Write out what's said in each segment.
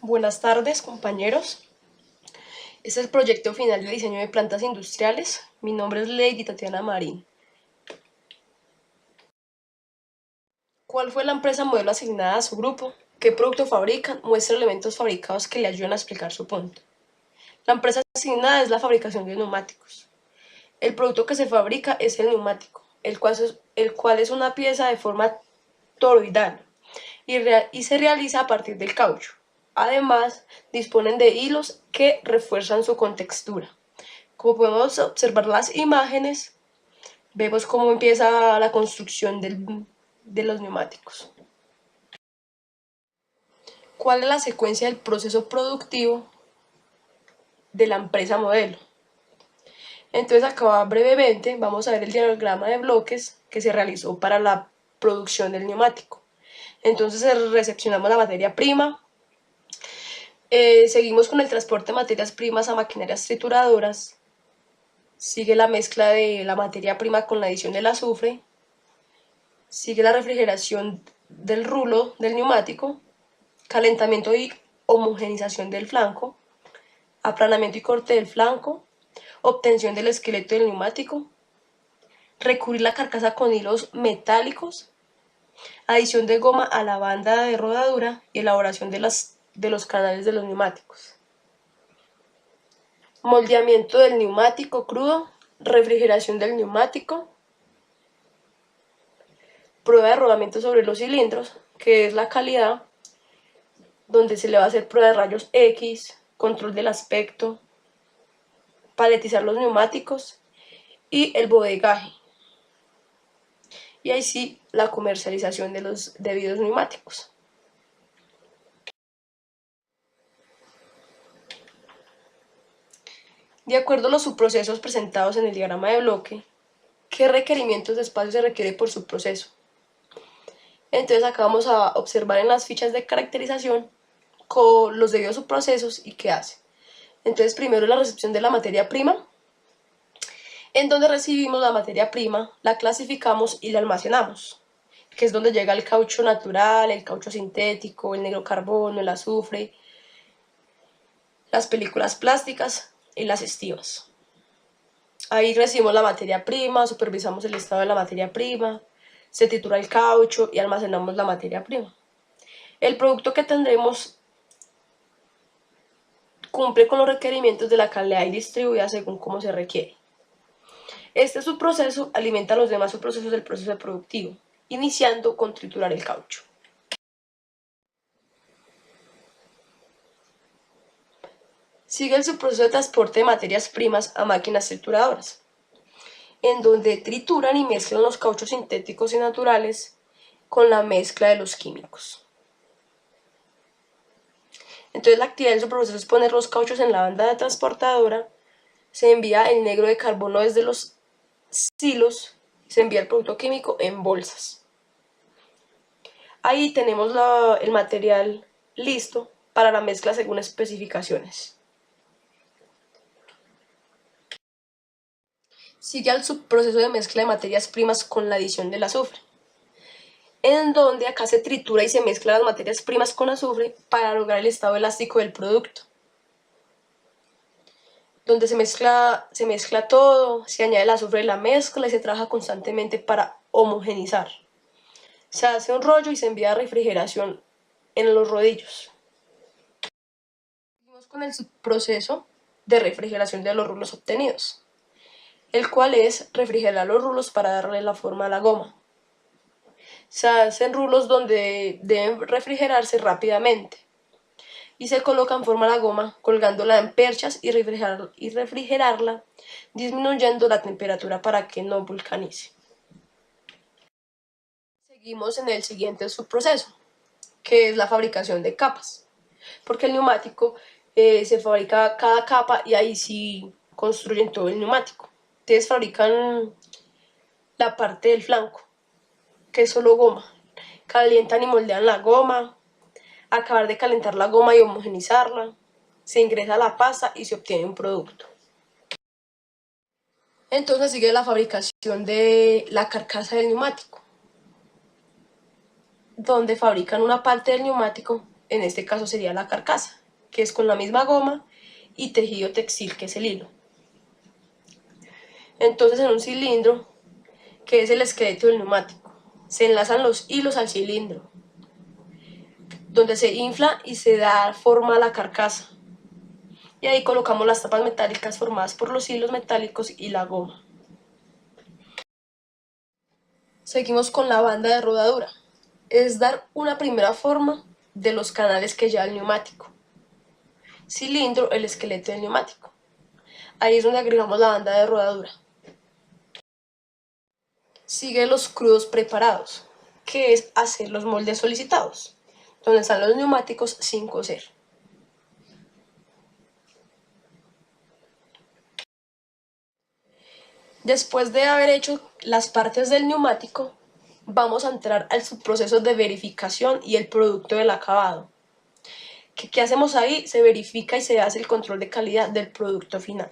Buenas tardes, compañeros. Este es el proyecto final de diseño de plantas industriales. Mi nombre es Lady Tatiana Marín. ¿Cuál fue la empresa modelo asignada a su grupo? ¿Qué producto fabrican? Muestra elementos fabricados que le ayudan a explicar su punto. La empresa asignada es la fabricación de neumáticos. El producto que se fabrica es el neumático, el cual es una pieza de forma toroidal y se realiza a partir del caucho. Además, disponen de hilos que refuerzan su contextura. Como podemos observar las imágenes, vemos cómo empieza la construcción de los neumáticos. ¿Cuál es la secuencia del proceso productivo de la empresa modelo? Entonces acá brevemente vamos a ver el diagrama de bloques que se realizó para la producción del neumático. Entonces recepcionamos la materia prima, seguimos con el transporte de materias primas a maquinarias trituradoras, sigue la mezcla de la materia prima con la adición del azufre, sigue la refrigeración del rulo del neumático, calentamiento y homogenización del flanco, aplanamiento y corte del flanco, obtención del esqueleto del neumático, recubrir la carcasa con hilos metálicos, adición de goma a la banda de rodadura y elaboración de los canales de los neumáticos. Moldeamiento del neumático crudo, refrigeración del neumático, prueba de rodamiento sobre los cilindros, que es la calidad, donde se le va a hacer prueba de rayos X, control del aspecto, paletizar los neumáticos y el bodegaje. Y ahí sí, la comercialización de los debidos neumáticos. De acuerdo a los subprocesos presentados en el diagrama de bloque, ¿qué requerimientos de espacio se requiere por subproceso? Entonces acá vamos a observar en las fichas de caracterización con los debidos subprocesos y qué hace. Entonces primero la recepción de la materia prima, en donde recibimos la materia prima, la clasificamos y la almacenamos, que es donde llega el caucho natural, el caucho sintético, el negro carbono, el azufre, las películas plásticas y las estivas. Ahí recibimos la materia prima, supervisamos el estado de la materia prima, se tritura el caucho y almacenamos la materia prima. El producto que tendremos cumple con los requerimientos de la calidad y distribuida según cómo se requiere. Este subproceso alimenta los demás subprocesos del proceso productivo, iniciando con triturar el caucho. Sigue el subproceso de transporte de materias primas a máquinas trituradoras, en donde trituran y mezclan los cauchos sintéticos y naturales con la mezcla de los químicos. Entonces la actividad del subproceso es poner los cauchos en la banda de transportadora, se envía el negro de carbono desde los silos, se envía el producto químico en bolsas. Ahí tenemos el material listo para la mezcla según especificaciones. Sigue el subproceso de mezcla de materias primas con la adición del azufre, en donde acá se tritura y se mezcla las materias primas con azufre para lograr el estado elástico del producto. Donde se mezcla todo, se añade el azufre en la mezcla y se trabaja constantemente para homogenizar. Se hace un rollo y se envía a refrigeración en los rodillos. Seguimos con el subproceso de refrigeración de los rulos obtenidos, el cual es refrigerar los rulos para darle la forma a la goma. Se hacen rulos donde deben refrigerarse rápidamente y se coloca en forma la goma colgándola en perchas y refrigerarla, disminuyendo la temperatura para que no vulcanice. Seguimos en el siguiente subproceso, que es la fabricación de capas, porque el neumático se fabrica cada capa y ahí sí construyen todo el neumático. Entonces fabrican la parte del flanco, que es solo goma, calientan y moldean la goma, acabar de calentar la goma y homogenizarla, se ingresa la pasta y se obtiene un producto. Entonces sigue la fabricación de la carcasa del neumático, donde fabrican una parte del neumático en este caso sería la carcasa, que es con la misma goma y tejido textil, que es el hilo. Entonces en un cilindro, que es el esqueleto del neumático, se enlazan los hilos al cilindro, donde se infla y se da forma a la carcasa. Y ahí colocamos las tapas metálicas formadas por los hilos metálicos y la goma. Seguimos con la banda de rodadura. Es dar una primera forma de los canales que lleva el neumático. Cilindro, el esqueleto del neumático. Ahí es donde agregamos la banda de rodadura. Sigue los crudos preparados, que es hacer los moldes solicitados, donde están los neumáticos sin coser. Después de haber hecho las partes del neumático, vamos a entrar al subproceso de verificación y el producto del acabado. ¿Qué hacemos ahí? Se verifica y se hace el control de calidad del producto final.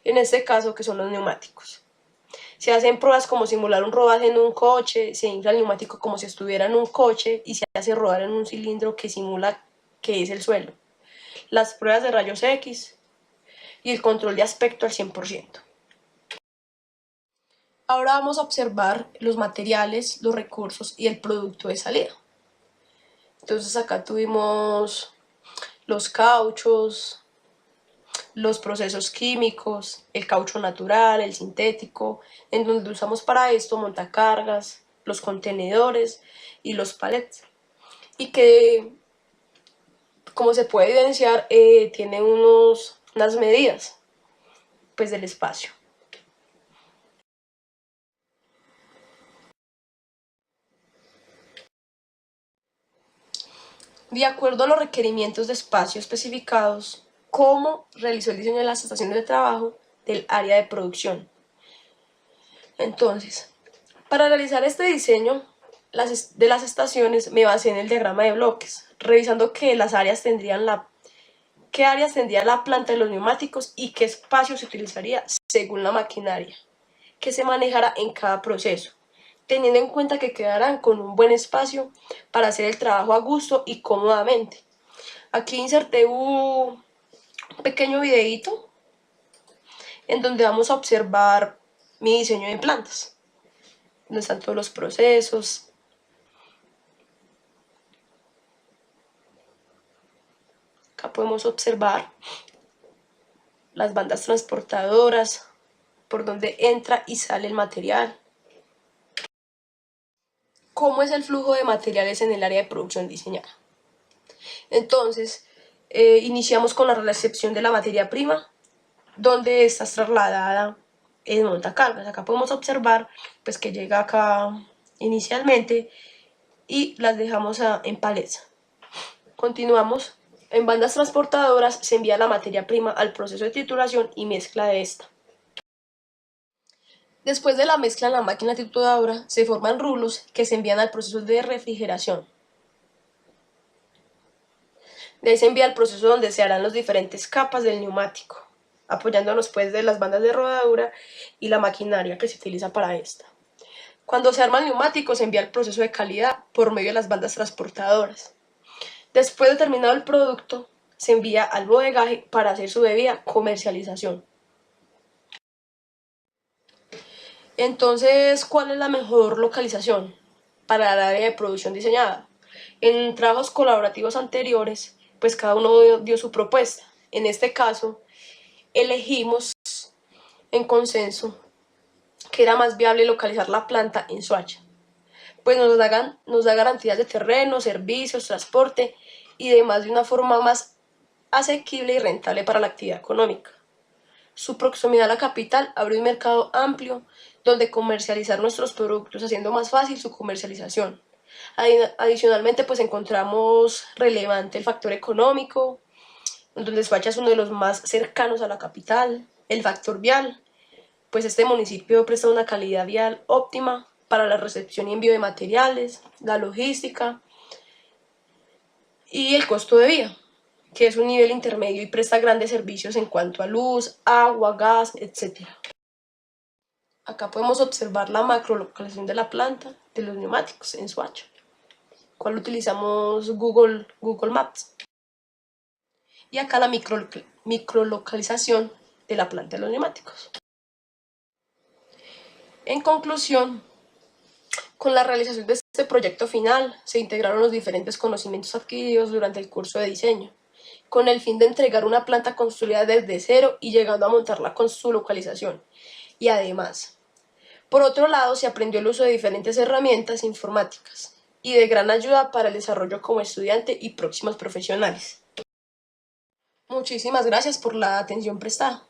En este caso, que son los neumáticos. Se hacen pruebas como simular un rodaje en un coche, se infla el neumático como si estuviera en un coche y se hace rodar en un cilindro que simula que es el suelo. Las pruebas de rayos X y el control de aspecto al 100%. Ahora vamos a observar los materiales, los recursos y el producto de salida. Entonces acá tuvimos los cauchos, los procesos químicos, el caucho natural, el sintético, en donde usamos para esto montacargas, los contenedores y los palets. Y que, como se puede evidenciar, tiene unas medidas pues, del espacio. De acuerdo a los requerimientos de espacio especificados, cómo realizó el diseño de las estaciones de trabajo del área de producción. Entonces, para realizar este diseño de las estaciones me basé en el diagrama de bloques, revisando qué áreas tendría la planta de los neumáticos y qué espacio se utilizaría según la maquinaria que se manejara en cada proceso, teniendo en cuenta que quedarán con un buen espacio para hacer el trabajo a gusto y cómodamente. Aquí inserté un pequeño videíto en donde vamos a observar mi diseño de plantas, donde están todos los procesos. Acá podemos observar las bandas transportadoras, por donde entra y sale el material. ¿Cómo es el flujo de materiales en el área de producción diseñada? Entonces, iniciamos con la recepción de la materia prima, donde esta es trasladada en montacargas. Acá podemos observar pues, que llega acá inicialmente y las dejamos en paleta. Continuamos. En bandas transportadoras se envía la materia prima al proceso de trituración y mezcla de esta. Después de la mezcla en la máquina trituradora se forman rulos que se envían al proceso de refrigeración. De ahí se envía al proceso donde se harán las diferentes capas del neumático, apoyándonos pues de las bandas de rodadura y la maquinaria que se utiliza para esta. Cuando se arma el neumático se envía al proceso de calidad por medio de las bandas transportadoras. Después de terminado el producto, se envía al bodegaje para hacer su debida comercialización. Entonces, ¿cuál es la mejor localización para el área de producción diseñada? En trabajos colaborativos anteriores, pues cada uno dio su propuesta. En este caso, elegimos en consenso que era más viable localizar la planta en Soacha, pues nos da garantías de terreno, servicios, transporte y demás de una forma más asequible y rentable para la actividad económica. Su proximidad a la capital abre un mercado amplio donde comercializar nuestros productos, haciendo más fácil su comercialización. Adicionalmente, pues encontramos relevante el factor económico, donde Soacha es uno de los más cercanos a la capital, el factor vial, pues este municipio presta una calidad vial óptima para la recepción y envío de materiales, la logística y el costo de vía, que es un nivel intermedio y presta grandes servicios en cuanto a luz, agua, gas, etc. Acá podemos observar la macrolocalización de la planta de los neumáticos en Soacha. cual utilizamos Google Maps. Y acá la microlocalización de la planta de los neumáticos. En conclusión, con la realización de este proyecto final, se integraron los diferentes conocimientos adquiridos durante el curso de diseño, con el fin de entregar una planta construida desde cero y llegando a montarla con su localización. Y además, por otro lado, se aprendió el uso de diferentes herramientas informáticas y de gran ayuda para el desarrollo como estudiante y próximos profesionales. Muchísimas gracias por la atención prestada.